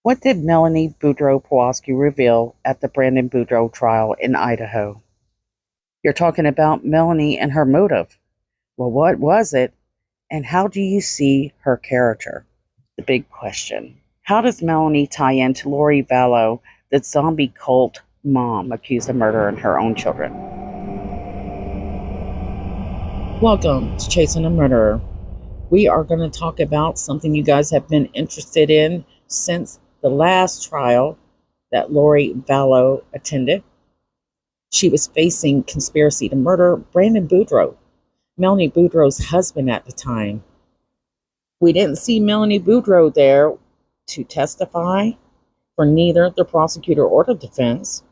What did Melani Boudreaux Pawlowski reveal at the Brandon Boudreaux trial in Idaho? You're talking about Melani and her motive. Well, what was it, and how do you see her character? The big question. How does Melani tie into Lori Vallow, the zombie cult mom accused of murdering her own children? Welcome to Chasing a Murderer. We are going to talk about something you guys have been interested in since the last trial that Lori Vallow attended. She was facing conspiracy to murder Brandon Boudreaux, Melani Boudreaux's husband at the time. We didn't see Melani Boudreaux there to testify for neither the prosecutor or the defense.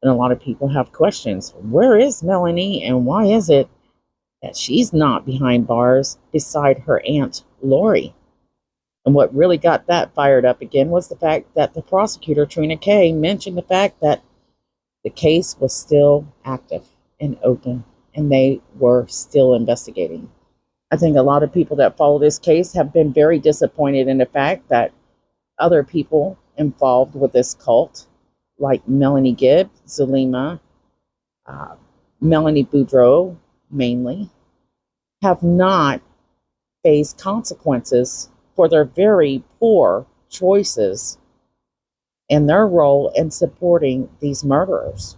And a lot of people have questions. Where is Melani, and why is it that she's not behind bars beside her aunt Lori? And what really got that fired up again was the fact that the prosecutor, Trina Kay, mentioned the fact that the case was still active and open, and they were still investigating. I think a lot of people that follow this case have been very disappointed in the fact that other people involved with this cult, like Melanie Gibb, Zulema, Melani Boudreaux mainly, have not faced consequences for their very poor choices in their role in supporting these murderers.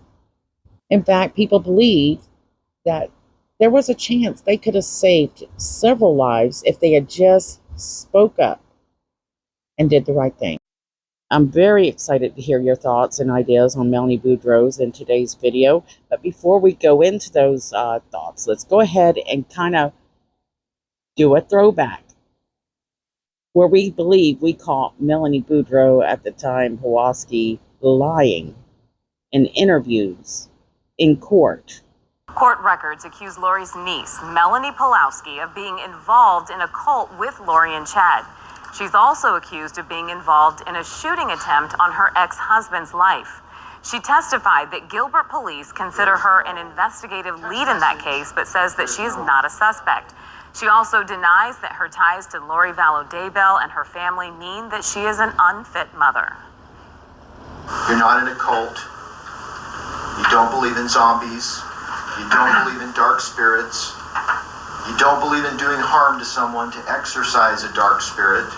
In fact, people believe that there was a chance they could have saved several lives if they had just spoke up and did the right thing. I'm very excited to hear your thoughts and ideas on Melani Boudreaux in today's video. But before we go into those thoughts, let's go ahead and kind of do a throwback where we believe we caught Melani Boudreaux at the time, Pawlowski, lying in interviews in court. Court records accuse Lori's niece, Melani Pawlowski, of being involved in a cult with Lori and Chad. She's also accused of being involved in a shooting attempt on her ex-husband's life. She testified that Gilbert police consider her an investigative lead in that case, but says that she is not a suspect. She also denies that her ties to Lori Vallow Daybell and her family mean that she is an unfit mother. You're not in a cult. You don't believe in zombies. You don't believe in dark spirits. You don't believe in doing harm to someone to exorcise a dark spirit.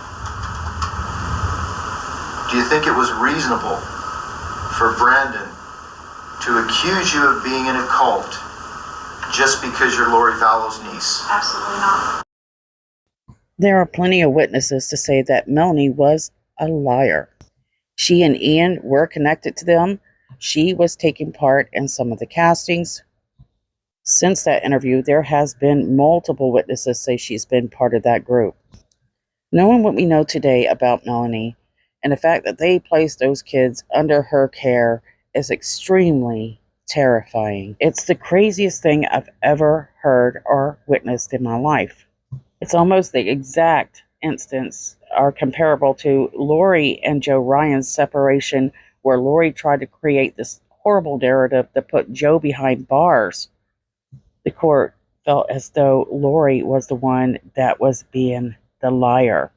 Do you think it was reasonable for Brandon to accuse you of being in a cult just because you're Lori Vallow's niece? Absolutely not. There are plenty of witnesses to say that Melani was a liar. She and Ian were connected to them. She was taking part in some of the castings. Since that interview, there has been multiple witnesses say she's been part of that group. Knowing what we know today about Melani and the fact that they placed those kids under her care is extremely terrifying. It's the craziest thing I've ever heard or witnessed in my life. It's almost the exact instance or comparable to Lori and Joe Ryan's separation, where Lori tried to create this horrible narrative to put Joe behind bars. The court felt as though Lori was the one that was being the liar.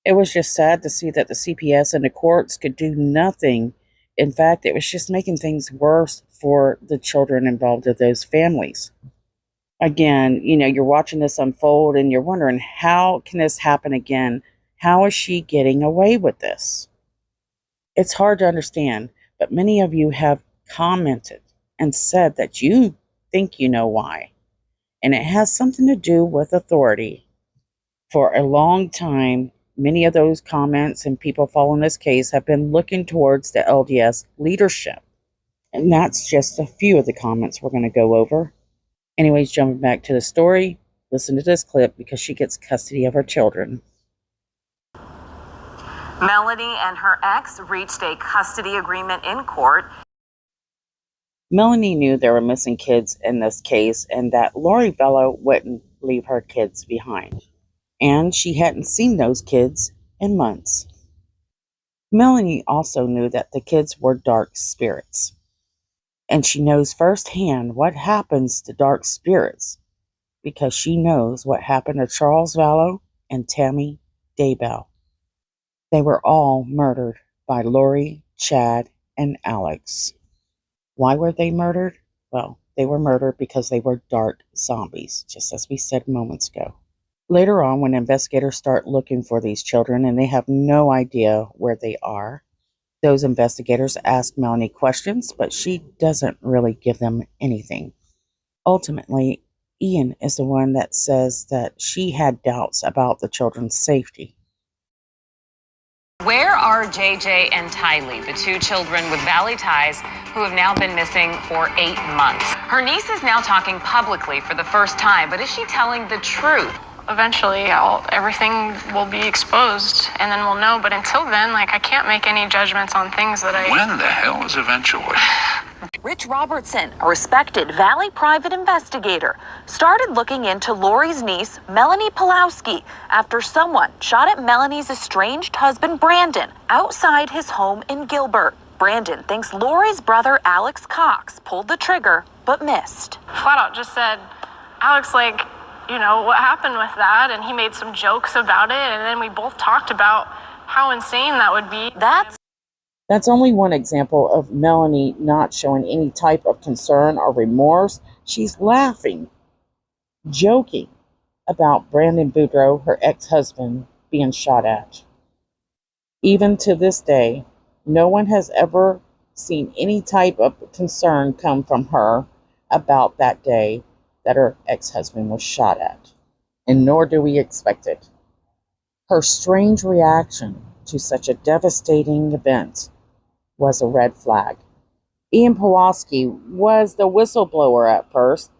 It was just sad to see that the CPS and the courts could do nothing. In fact, it was just making things worse for the children involved in those families. Again, you're watching this unfold and you're wondering, how can this happen again? How is she getting away with this? It's hard to understand, but many of you have commented and said that you think you know why. And it has something to do with authority. For a long time, many of those comments and people following this case have been looking towards the LDS leadership. And that's just a few of the comments we're going to go over. Anyways, jumping back to the story, listen to this clip because she gets custody of her children. Melani and her ex reached a custody agreement in court. Melani knew there were missing kids in this case and that Lori Vallow wouldn't leave her kids behind. And she hadn't seen those kids in months. Melani also knew that the kids were dark spirits. And she knows firsthand what happens to dark spirits because she knows what happened to Charles Vallow and Tammy Daybell. They were all murdered by Lori, Chad, and Alex. Why were they murdered? Well, they were murdered because they were dark zombies, just as we said moments ago. Later on, when investigators start looking for these children and they have no idea where they are, those investigators ask Melani questions, but she doesn't really give them anything. Ultimately, Ian is the one that says that she had doubts about the children's safety. Where are JJ and Tylee, the two children with Valley ties who have now been missing for 8 months? Her niece is now talking publicly for the first time, but is she telling the truth? Eventually, everything will be exposed, and then we'll know. But until then, I can't make any judgments on things that I... When the hell is eventually? Rich Robertson, a respected Valley private investigator, started looking into Lori's niece, Melani Pawlowski, after someone shot at Melanie's estranged husband, Brandon, outside his home in Gilbert. Brandon thinks Lori's brother, Alex Cox, pulled the trigger, but missed. Flat out just said, Alex, what happened with that? And he made some jokes about it, and then we both talked about how insane that would be. That's only one example of Melani not showing any type of concern or remorse. She's laughing, joking about Brandon Boudreaux, her ex-husband, being shot at. Even to this day, no one has ever seen any type of concern come from her about that day that her ex-husband was shot at, and nor do we expect it. Her strange reaction to such a devastating event was a red flag. Ian Pawlowski was the whistleblower at first,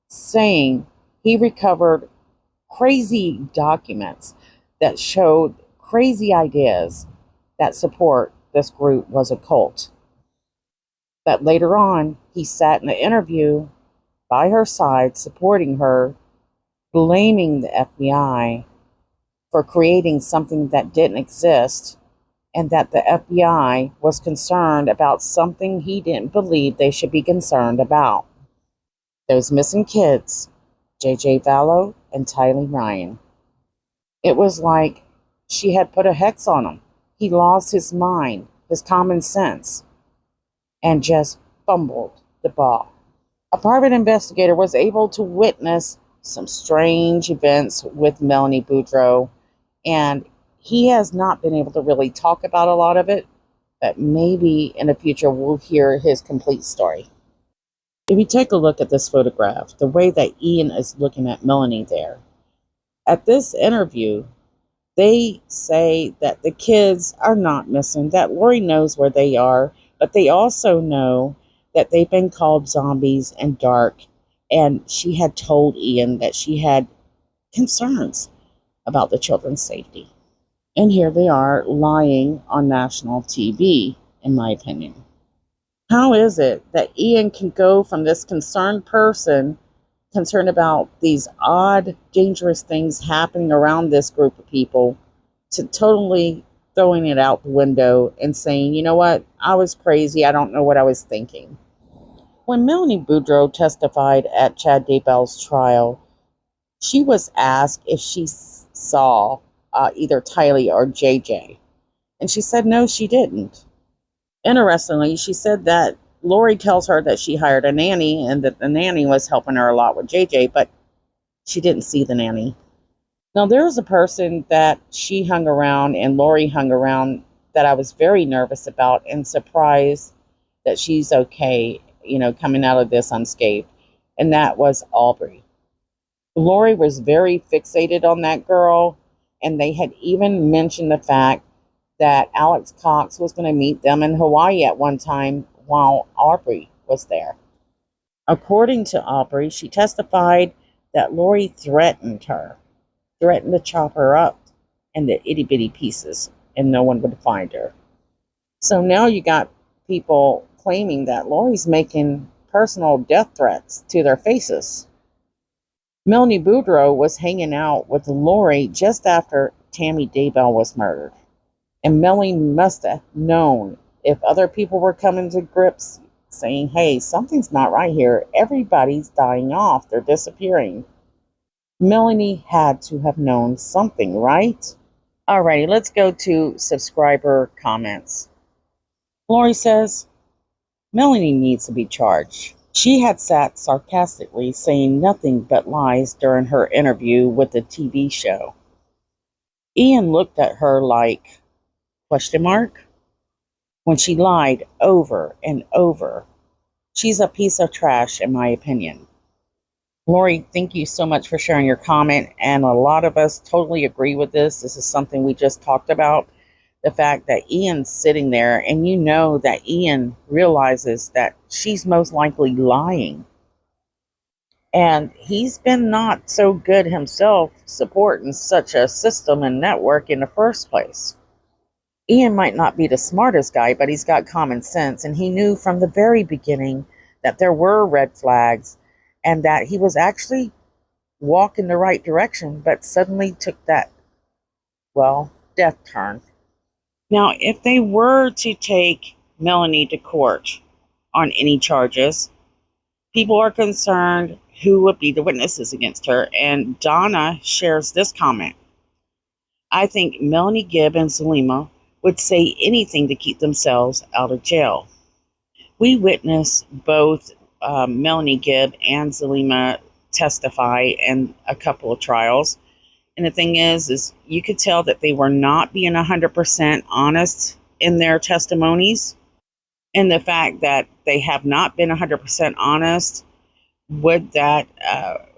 saying he recovered crazy documents that showed crazy ideas that support this group was a cult. But later on, he sat in an interview by her side, supporting her, blaming the FBI for creating something that didn't exist, and that the FBI was concerned about something he didn't believe they should be concerned about. Those missing kids, JJ Vallow and Tylee Ryan. It was like she had put a hex on him. He lost his mind, his common sense, and just fumbled the ball. A private investigator was able to witness some strange events with Melani Boudreaux, and he has not been able to really talk about a lot of it, but maybe in the future we'll hear his complete story. If you take a look at this photograph, the way that Ian is looking at Melani there, at this interview, they say that the kids are not missing, that Lori knows where they are, but they also know that they've been called zombies and dark, and she had told Ian that she had concerns about the children's safety. And here they are lying on national TV, in my opinion. How is it that Ian can go from this concerned person, concerned about these odd, dangerous things happening around this group of people, to totally throwing it out the window and saying, you know what, I was crazy, I don't know what I was thinking. When Melani Boudreaux testified at Chad Daybell's trial, she was asked if she saw either Tylee or JJ. And she said no, she didn't. Interestingly, she said that Lori tells her that she hired a nanny and that the nanny was helping her a lot with JJ, but she didn't see the nanny. Now, there was a person that she hung around and Lori hung around that I was very nervous about and surprised that she's okay, coming out of this unscathed. And that was Aubrey. Lori was very fixated on that girl, and they had even mentioned the fact that Alex Cox was going to meet them in Hawaii at one time while Aubrey was there. According to Aubrey, she testified that Lori threatened to chop her up into itty-bitty pieces, and no one would find her. So now you got people claiming that Lori's making personal death threats to their faces. Melani Boudreaux was hanging out with Lori just after Tammy Daybell was murdered. And Melanie must have known if other people were coming to grips saying, hey, something's not right here. Everybody's dying off. They're disappearing. Melanie had to have known something, right? Alrighty, let's go to subscriber comments. Lori says, Melanie needs to be charged. She had sat sarcastically saying nothing but lies during her interview with the TV show. Ian looked at her like, question mark? When she lied over and over. She's a piece of trash, in my opinion. Lori, thank you so much for sharing your comment, and a lot of us totally agree with this. This is something we just talked about. The fact that Ian's sitting there, and you know that Ian realizes that she's most likely lying. And he's been not so good himself supporting such a system and network in the first place. Ian might not be the smartest guy, but he's got common sense, and he knew from the very beginning that there were red flags and that he was actually walking the right direction, but suddenly took that, well, death turn. Now, if they were to take Melanie to court on any charges, people are concerned who would be the witnesses against her, and Donna shares this comment. I think Melanie Gibb and Zulema would say anything to keep themselves out of jail. We witnessed both Melanie Gibb and Zulema testify in a couple of trials. And the thing is you could tell that they were not being 100% honest in their testimonies. And the fact that they have not been 100% honest,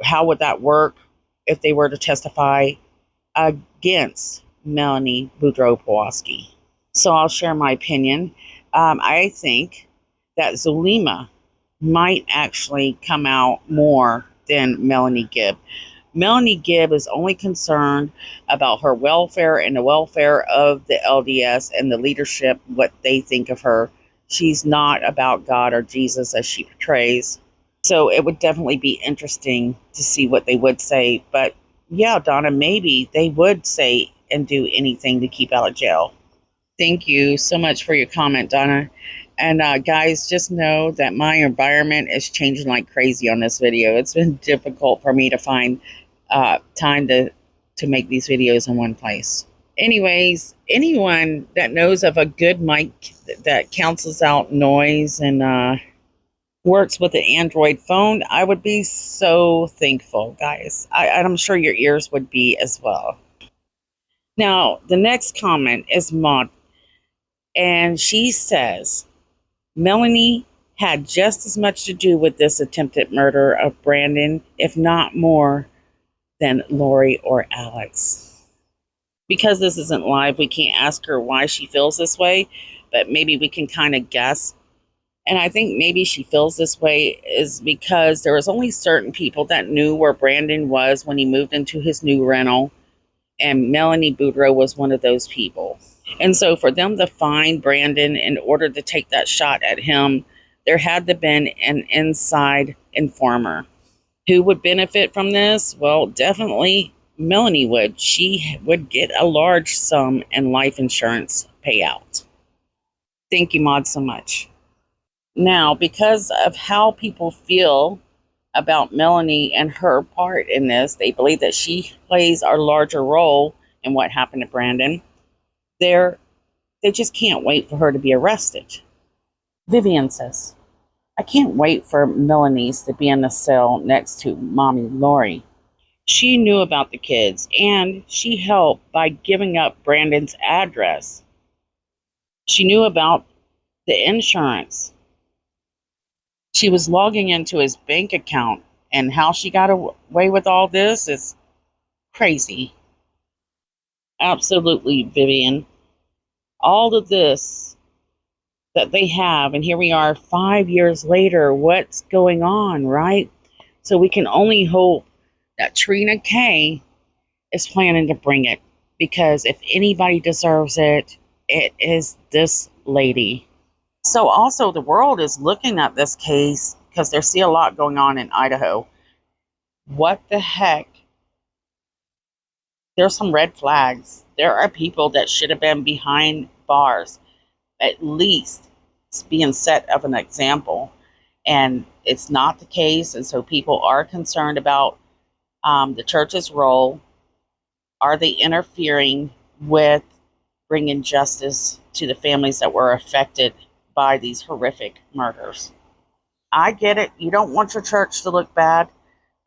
how would that work if they were to testify against Melani Boudreaux Pawlowski? So I'll share my opinion. I think that Zulema might actually come out more than Melanie Gibb. Melanie Gibb is only concerned about her welfare and the welfare of the LDS and the leadership, what they think of her. She's not about God or Jesus as she portrays. So it would definitely be interesting to see what they would say. But yeah, Donna, maybe they would say and do anything to keep out of jail. Thank you so much for your comment, Donna. And guys, just know that my environment is changing like crazy on this video. It's been difficult for me to find time to make these videos in one place. Anyways, anyone that knows of a good mic that cancels out noise and works with an Android phone, I would be so thankful, guys. I'm sure your ears would be as well. Now, the next comment is Maud. And she says, Melanie had just as much to do with this attempted murder of Brandon, if not more, than Lori or Alex. Because this isn't live, we can't ask her why she feels this way, but maybe we can kind of guess. And I think maybe she feels this way is because there was only certain people that knew where Brandon was when he moved into his new rental, and Melani Boudreaux was one of those people. And so for them to find Brandon in order to take that shot at him, there had to have been an inside informer. Who would benefit from this? Well, definitely Melanie would. She would get a large sum in life insurance payout. Thank you, Maud, so much. Now, because of how people feel about Melanie and her part in this, they believe that she plays a larger role in what happened to Brandon. They just can't wait for her to be arrested. Vivian says, I can't wait for Melaniece to be in the cell next to Mommy Lori. She knew about the kids, and she helped by giving up Brandon's address. She knew about the insurance. She was logging into his bank account, and how she got away with all this is crazy. Absolutely, Vivian. All of this that they have, and here we are 5 years later, what's going on, right? So we can only hope that Trina K is planning to bring it, because if anybody deserves it, it is this lady. So also the world is looking at this case because they see a lot going on in Idaho. What the heck? There's some red flags. There are people that should have been behind bars, at least being set of an example. And it's not the case. And so people are concerned about the church's role. Are they interfering with bringing justice to the families that were affected by these horrific murders. I get it. You don't want your church to look bad,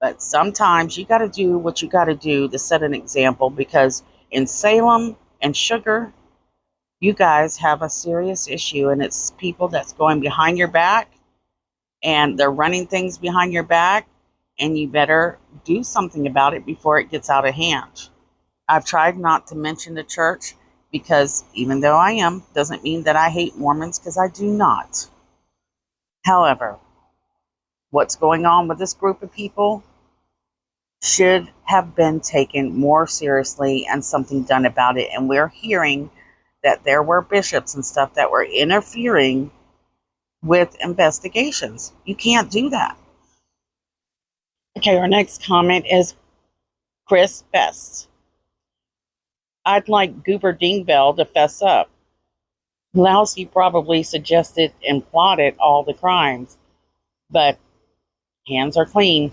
but sometimes you got to do what you got to do to set an example, because in Salem and Sugar, you guys have a serious issue, and it's people that's going behind your back and they're running things behind your back, and you better do something about it before it gets out of hand. I've tried not to mention the church because even though I am, doesn't mean that I hate Mormons, because I do not. However, what's going on with this group of people should have been taken more seriously and something done about it. And we're hearing that there were bishops and stuff that were interfering with investigations. You can't do that. Okay, our next comment is Chris Best. I'd like Goober Dingbell to fess up. Pawlowski probably suggested and plotted all the crimes, but hands are clean.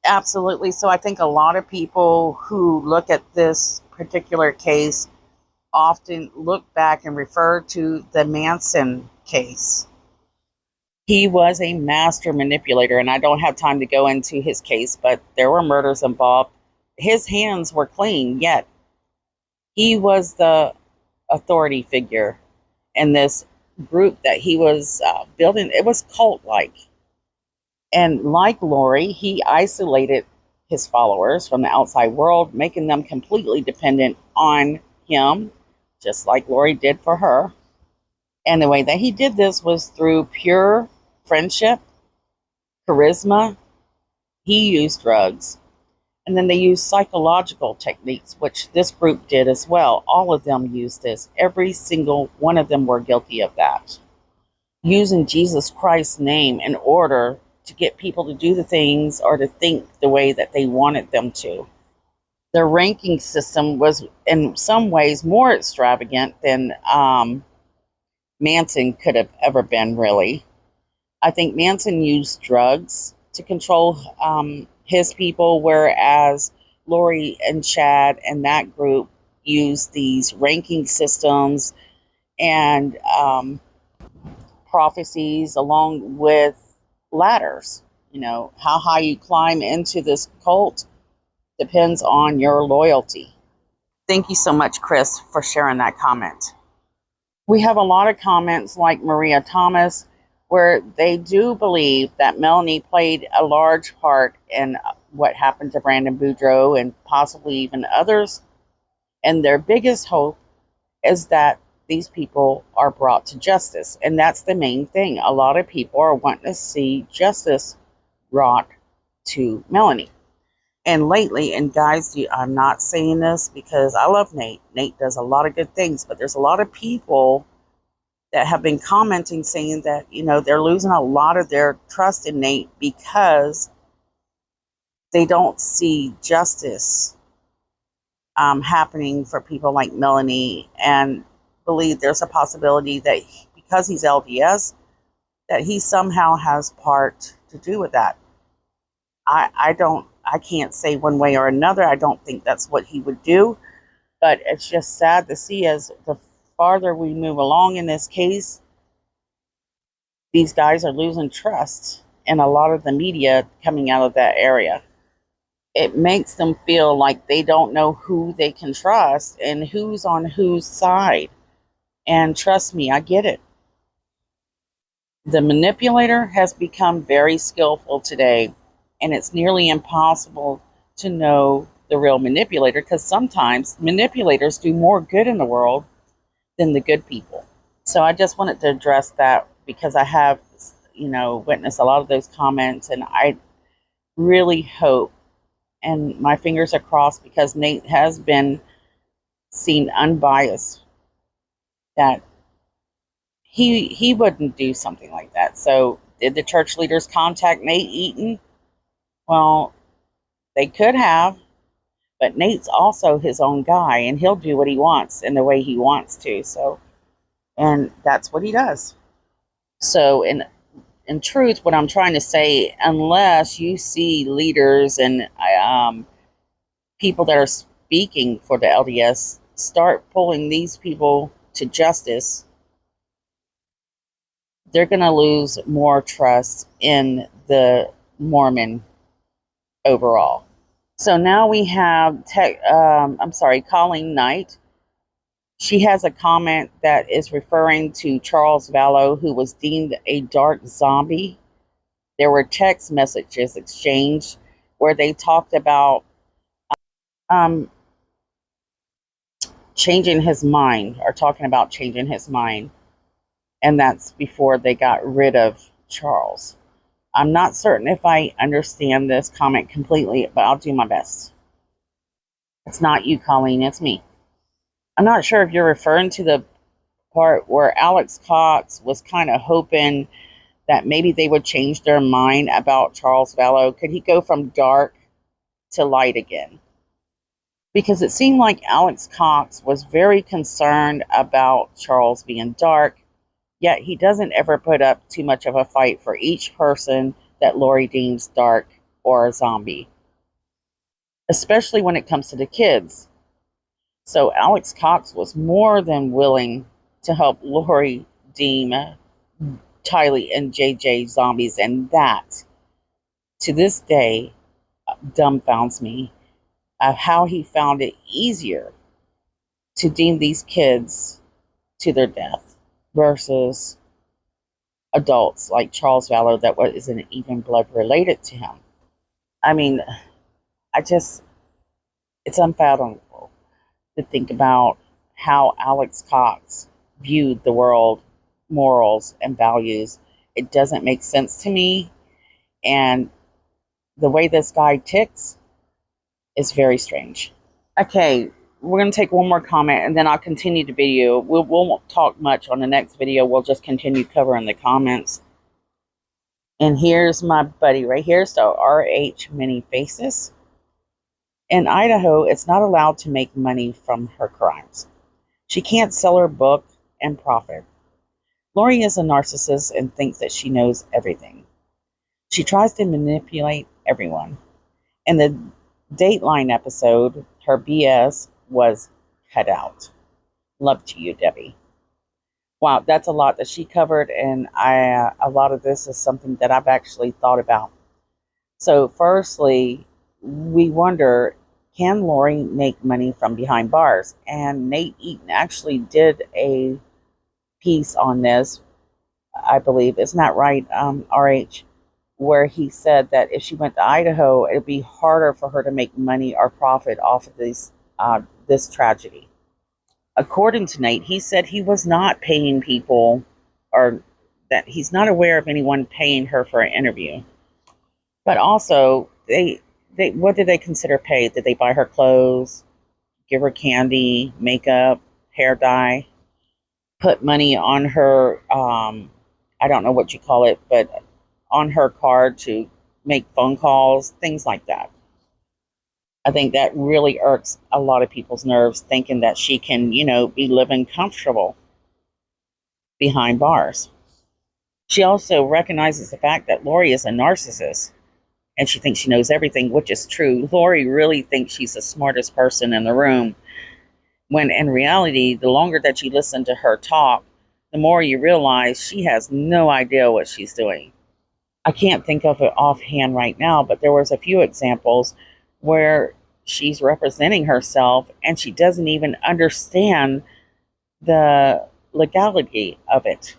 Absolutely. So I think a lot of people who look at this particular case often look back and refer to the Manson case. He was a master manipulator, and I don't have time to go into his case, but there were murders involved. His hands were clean, yet he was the authority figure in this group that he was building. It was cult-like. And like Lori, he isolated his followers from the outside world, making them completely dependent on him, just like Lori did for her. And the way that he did this was through pure friendship, charisma. He used drugs. And then they used psychological techniques, which this group did as well. All of them used this. Every single one of them were guilty of that. Using Jesus Christ's name in order to get people to do the things or to think the way that they wanted them to. Their ranking system was in some ways more extravagant than Manson could have ever been, really. I think Manson used drugs to control his people, whereas Lori and Chad and that group used these ranking systems and prophecies along with ladders. You know, how high you climb into this cult depends on your loyalty. Thank you so much, Chris, for sharing that comment. We have a lot of comments like Maria Thomas, where they do believe that Melanie played a large part in what happened to Brandon Boudreaux and possibly even others. And their biggest hope is that these people are brought to justice. And that's the main thing. A lot of people are wanting to see justice brought to Melanie. And lately, and guys, I'm not saying this because I love Nate. Nate does a lot of good things, but there's a lot of people that have been commenting saying that, you know, they're losing a lot of their trust in Nate because they don't see justice happening for people like Melanie, and believe there's a possibility that because he's LDS, that he somehow has part to do with that. I can't say one way or another. I don't think that's what he would do, but it's just sad to see as the farther we move along in this case, these guys are losing trust in a lot of the media coming out of that area. It makes them feel like they don't know who they can trust and who's on whose side. And trust me, I get it. The manipulator has become very skillful today, and it's nearly impossible to know the real manipulator because sometimes manipulators do more good in the world than the good people. So I just wanted to address that because I have, witnessed a lot of those comments, and I really hope, and my fingers are crossed because Nate has been seen unbiased, that he wouldn't do something like that. So did the church leaders contact Nate Eaton? Well, they could have, but Nate's also his own guy, and he'll do what he wants in the way he wants to. So, and that's what he does. So in truth, what I'm trying to say, unless you see leaders and people that are speaking for the LDS start pulling these people to justice, they're going to lose more trust in the Mormon overall. So now we have Colleen Knight. She has a comment that is referring to Charles Vallow, who was deemed a dark zombie. There were text messages exchanged where they talked about changing his mind, or talking about changing his mind. And that's before they got rid of Charles. I'm not certain if I understand this comment completely, but I'll do my best. It's not you, Colleen, it's me. I'm not sure if you're referring to the part where Alex Cox was kind of hoping that maybe they would change their mind about Charles Vallow. Could he go from dark to light again? Because it seemed like Alex Cox was very concerned about Charles being dark, yet he doesn't ever put up too much of a fight for each person that Lori deems dark or a zombie, especially when it comes to the kids. So Alex Cox was more than willing to help Lori deem Tylee and JJ zombies, and that, to this day, dumbfounds me of how he found it easier to deem these kids to their death versus adults like Charles Vallow that isn't even blood related to him. I mean, it's unfathomable to think about how Alex Cox viewed the world, morals, and values. It doesn't make sense to me. And the way this guy ticks is very strange. Okay, we're going to take one more comment and then I'll continue the video. We won't talk much on the next video. We'll just continue covering the comments. And here's my buddy right here. So RH Many Faces. In Idaho, it's not allowed to make money from her crimes. She can't sell her book and profit. Lori is a narcissist and thinks that she knows everything. She tries to manipulate everyone. In the Dateline episode, her BS was cut out. Love to you, Debbie. Wow, that's a lot that she covered, and a lot of this is something that I've actually thought about. So firstly, we wonder, can Lori make money from behind bars? And Nate Eaton actually did a piece on this, I believe. Isn't that right, RH? Where he said that if she went to Idaho, it would be harder for her to make money or profit off of this tragedy. According to Nate, he said he was not paying people, or that he's not aware of anyone paying her for an interview. But also, what did they consider pay? Did they buy her clothes, give her candy, makeup, hair dye, put money on her, I don't know what you call it, but on her card to make phone calls, things like that. I think that really irks a lot of people's nerves, thinking that she can, be living comfortable behind bars. She also recognizes the fact that Lori is a narcissist and she thinks she knows everything, which is true. Lori really thinks she's the smartest person in the room, when in reality, the longer that you listen to her talk, the more you realize she has no idea what she's doing. I can't think of it offhand right now, but there was a few examples where she's representing herself and she doesn't even understand the legality of it.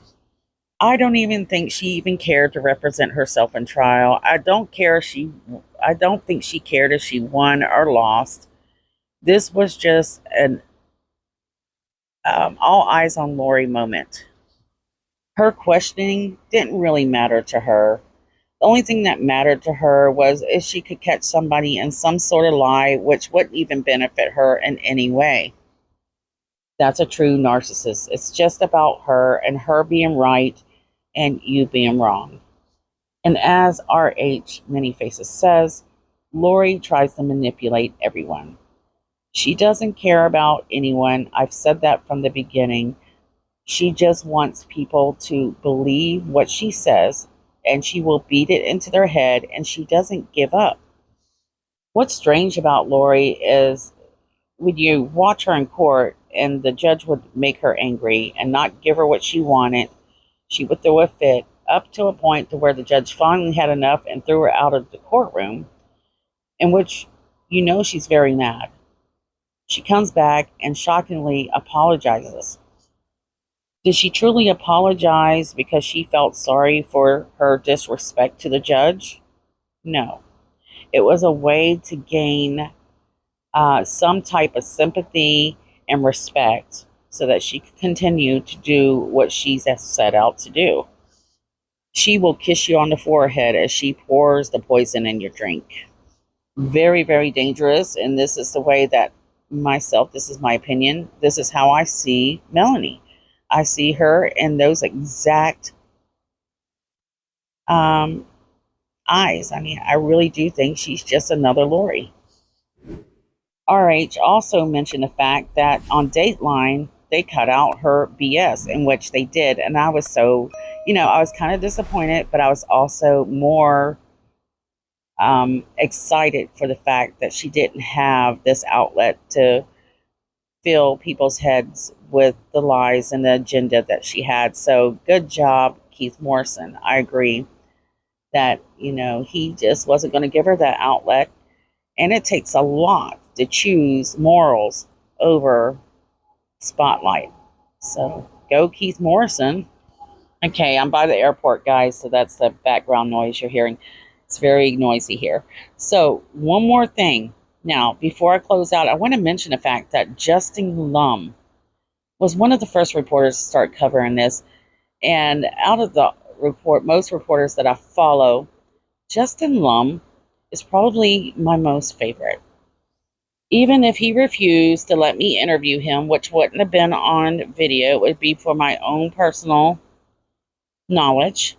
I don't even think she even cared to represent herself in trial. I don't think she cared if she won or lost. This was just an all eyes on Lori moment. Her questioning didn't really matter to her. The only thing that mattered to her was if she could catch somebody in some sort of lie, which wouldn't even benefit her in any way. That's a true narcissist. It's just about her and her being right and you being wrong. And as RH Many Faces says, Lori tries to manipulate everyone. She doesn't care about anyone. I've said that from the beginning. She just wants people to believe what she says, and she will beat it into their head, and she doesn't give up. What's strange about Lori is when you watch her in court and the judge would make her angry and not give her what she wanted, she would throw a fit up to a point to where the judge finally had enough and threw her out of the courtroom, in which she's very mad. She comes back and shockingly apologizes. Did she truly apologize because she felt sorry for her disrespect to the judge? No. It was a way to gain some type of sympathy and respect so that she could continue to do what she's set out to do. She will kiss you on the forehead as she pours the poison in your drink. Very, very dangerous. And this is the way that this is my opinion, this is how I see Melani. I see her in those exact eyes. I mean, I really do think she's just another Lori. RH also mentioned the fact that on Dateline, they cut out her BS, in which they did. And I was so, I was kind of disappointed, but I was also more excited for the fact that she didn't have this outlet to fill people's heads with the lies and the agenda that she had. So good job, Keith Morrison. I agree that, he just wasn't going to give her that outlet. And it takes a lot to choose morals over spotlight. So go Keith Morrison. Okay, I'm by the airport, guys, so that's the background noise you're hearing. It's very noisy here. So one more thing. Now, before I close out, I want to mention the fact that Justin Lum was one of the first reporters to start covering this. And out of the most reporters that I follow, Justin Lum is probably my most favorite. Even if he refused to let me interview him, which wouldn't have been on video, it would be for my own personal knowledge,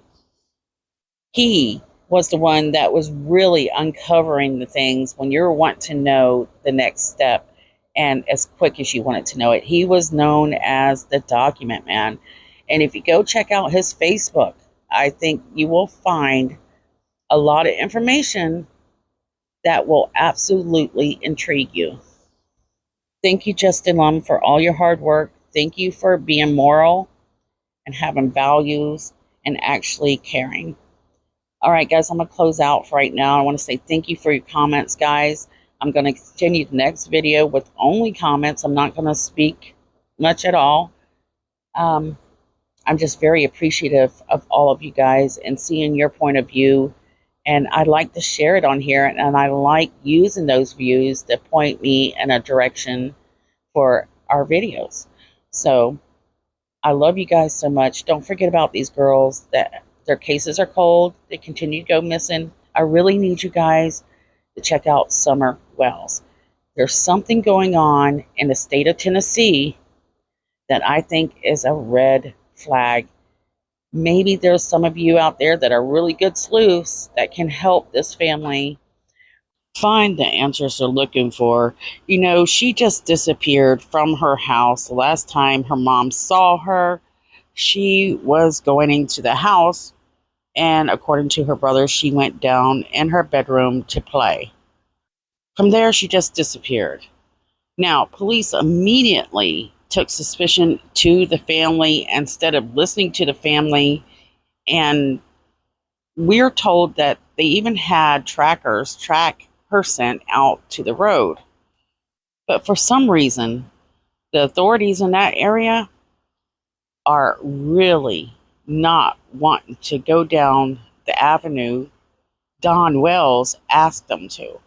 he was the one that was really uncovering the things when you're wanting to know the next step and as quick as you wanted to know it. He was known as the Document Man. And if you go check out his Facebook, I think you will find a lot of information that will absolutely intrigue you. Thank you, Justin Lum, for all your hard work. Thank you for being moral and having values and actually caring. All right, guys, I'm going to close out for right now. I want to say thank you for your comments, guys. I'm going to continue the next video with only comments. I'm not going to speak much at all. I'm just very appreciative of all of you guys and seeing your point of view. And I like to share it on here. And I like using those views to point me in a direction for our videos. So I love you guys so much. Don't forget about these girls that their cases are cold. They continue to go missing. I really need you guys to check out Summer Wells. There's something going on in the state of Tennessee that I think is a red flag. Maybe there's some of you out there that are really good sleuths that can help this family find the answers they're looking for. She just disappeared from her house. The last time her mom saw her, she was going into the house, and according to her brother, she went down in her bedroom to play. From there, she just disappeared. Now, police immediately took suspicion to the family instead of listening to the family, and we're told that they even had trackers track her scent out to the road. But for some reason, the authorities in that area are really not wanting to go down the avenue Don Wells asked them to.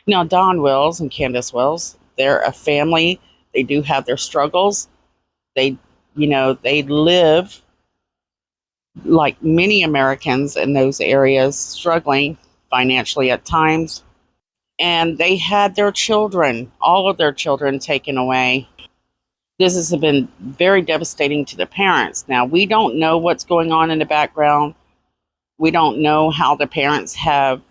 Now, Don Wells and Candace Wells, they're a family. They do have their struggles. They live like many Americans in those areas, struggling financially at times. And they had their children, all of their children, taken away. This has been very devastating to the parents. Now, we don't know what's going on in the background. We don't know how the parents have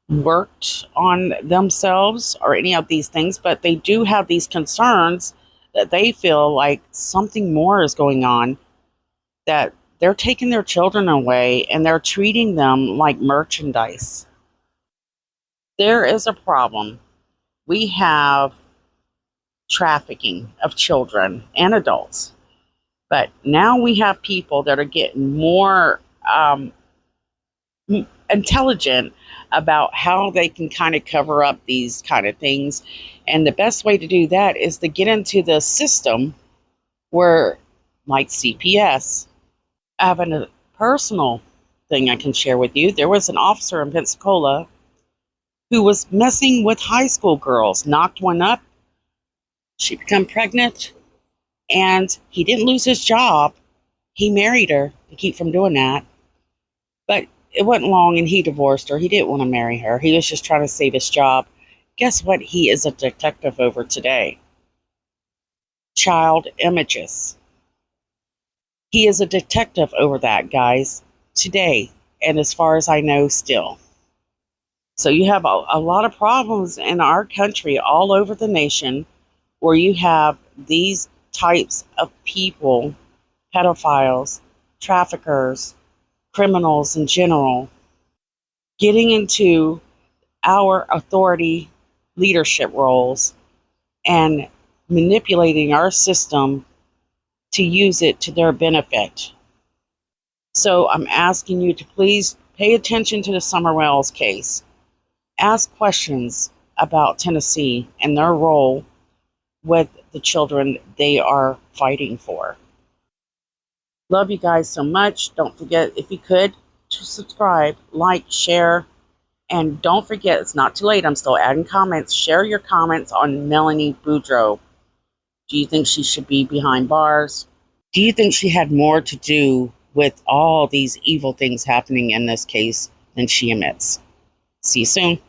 worked on themselves or any of these things, but they do have these concerns that they feel like something more is going on, that they're taking their children away and they're treating them like merchandise. there is a problem. We have trafficking of children and adults, but now we have people that are getting more intelligent about how they can kind of cover up these kind of things. And the best way to do that is to get into the system where, like CPS, I have a personal thing I can share with you. There was an officer in Pensacola who was messing with high school girls, knocked one up, she became pregnant, and he didn't lose his job. He married her to keep from doing that. But it wasn't long and he divorced her. He didn't want to marry her. He was just trying to save his job. Guess what he is a detective over today? Child images. He is a detective over that, guys, today. And as far as I know, still. So you have a lot of problems in our country, all over the nation, where you have these types of people, pedophiles, traffickers, criminals in general, getting into our authority leadership roles and manipulating our system to use it to their benefit. So I'm asking you to please pay attention to the Summer Wells case. Ask questions about Tennessee and their role with the children they are fighting for. Love you guys so much. Don't forget, if you could, to subscribe, like, share, and don't forget, it's not too late. I'm still adding comments. Share your comments on Melani Boudreaux. Do you think she should be behind bars? Do you think she had more to do with all these evil things happening in this case than she admits? See you soon.